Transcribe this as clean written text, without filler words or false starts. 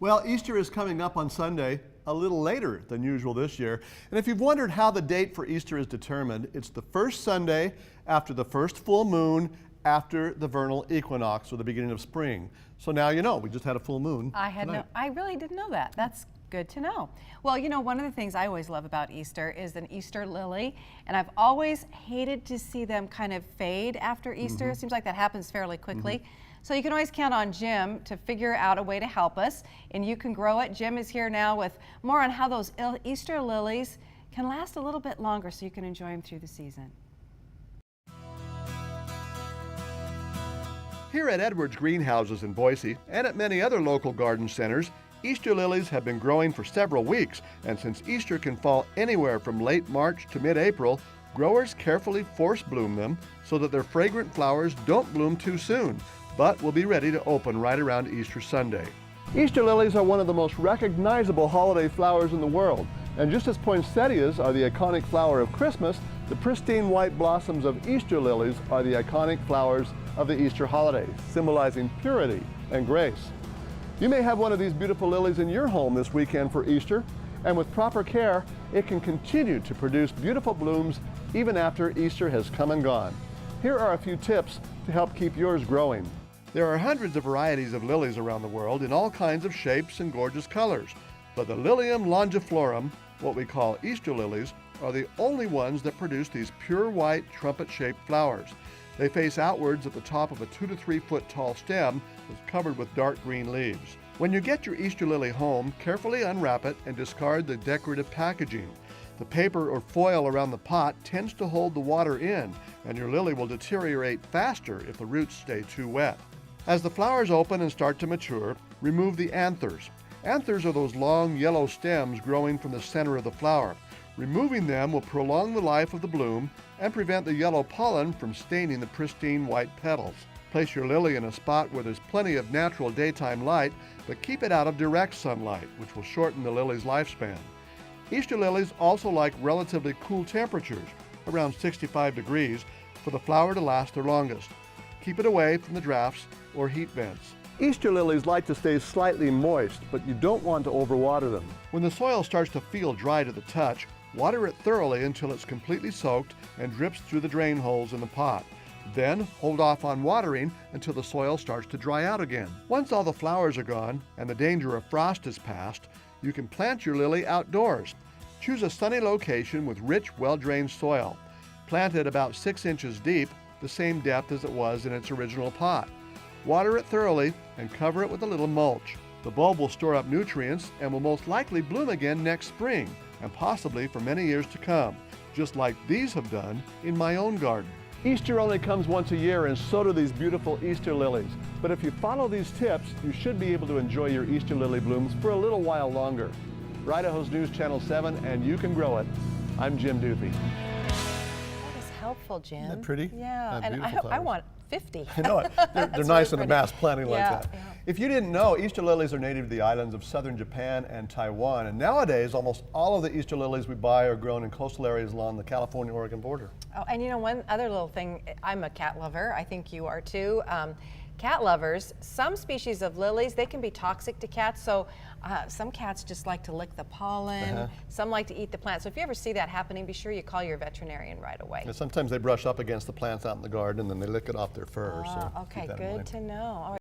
Well, Easter is coming up on Sunday, a little later than usual this year. And if you've wondered how the date for Easter is determined, it's the first Sunday after the first full moon after the vernal equinox, or the beginning of spring. So now you know, we just had a full moon. I really didn't know that. That's good to know. Well, you know, one of the things I always love about Easter is an Easter lily, and I've always hated to see them kind of fade after Easter. It seems like that happens fairly quickly. So you can always count on Jim to figure out a way to help us, and you can grow it. Jim is here now with more on how those Easter lilies can last a little bit longer so you can enjoy them through the season. Here at Edwards Greenhouses in Boise and at many other local garden centers, Easter lilies have been growing for several weeks, and since Easter can fall anywhere from late March to mid-April, growers carefully force bloom them so that their fragrant flowers don't bloom too soon, but will be ready to open right around Easter Sunday. Easter lilies are one of the most recognizable holiday flowers in the world, and just as poinsettias are the iconic flower of Christmas, the pristine white blossoms of Easter lilies are the iconic flowers of the Easter holidays, symbolizing purity and grace. You may have one of these beautiful lilies in your home this weekend for Easter, and with proper care, it can continue to produce beautiful blooms even after Easter has come and gone. Here are a few tips to help keep yours growing. There are hundreds of varieties of lilies around the world in all kinds of shapes and gorgeous colors, but the Lilium longiflorum, what we call Easter lilies, are the only ones that produce these pure white trumpet-shaped flowers. They face outwards at the top of a 2 to 3 foot tall stem that's covered with dark green leaves. When you get your Easter lily home, carefully unwrap it and discard the decorative packaging. The paper or foil around the pot tends to hold the water in, and your lily will deteriorate faster if the roots stay too wet. As the flowers open and start to mature, remove the anthers. Anthers are those long yellow stems growing from the center of the flower. Removing them will prolong the life of the bloom and prevent the yellow pollen from staining the pristine white petals. Place your lily in a spot where there's plenty of natural daytime light, but keep it out of direct sunlight, which will shorten the lily's lifespan. Easter lilies also like relatively cool temperatures, around 65 degrees, for the flower to last their longest. Keep it away from the drafts or heat vents. Easter lilies like to stay slightly moist, but you don't want to overwater them. When the soil starts to feel dry to the touch, water it thoroughly until it's completely soaked and drips through the drain holes in the pot. Then hold off on watering until the soil starts to dry out again. Once all the flowers are gone and the danger of frost is past, you can plant your lily outdoors. Choose a sunny location with rich, well-drained soil. Plant it about 6 inches deep, the same depth as it was in its original pot. Water it thoroughly and cover it with a little mulch. The bulb will store up nutrients and will most likely bloom again next spring, and possibly for many years to come, just like these have done in my own garden. Easter only comes once a year, and so do these beautiful Easter lilies. But if you follow these tips, you should be able to enjoy your Easter lily blooms for a little while longer. For Idaho's News Channel 7, and you can grow it, I'm Jim Duthie. That is helpful, Jim. Isn't that pretty? Yeah, and I want 50. I know it. They're nice in a mass planting like that. Yeah. If you didn't know, Easter lilies are native to the islands of southern Japan and Taiwan. And nowadays, almost all of the Easter lilies we buy are grown in coastal areas along the California-Oregon border. Oh, and you know, one other little thing, I'm a cat lover. I think you are too. Cat lovers, some species of lilies, they can be toxic to cats. So some cats just like to lick the pollen. Some like to eat the plant. So if you ever see that happening, be sure you call your veterinarian right away. And sometimes they brush up against the plants out in the garden and then they lick it off their fur. So okay, good to know. All right.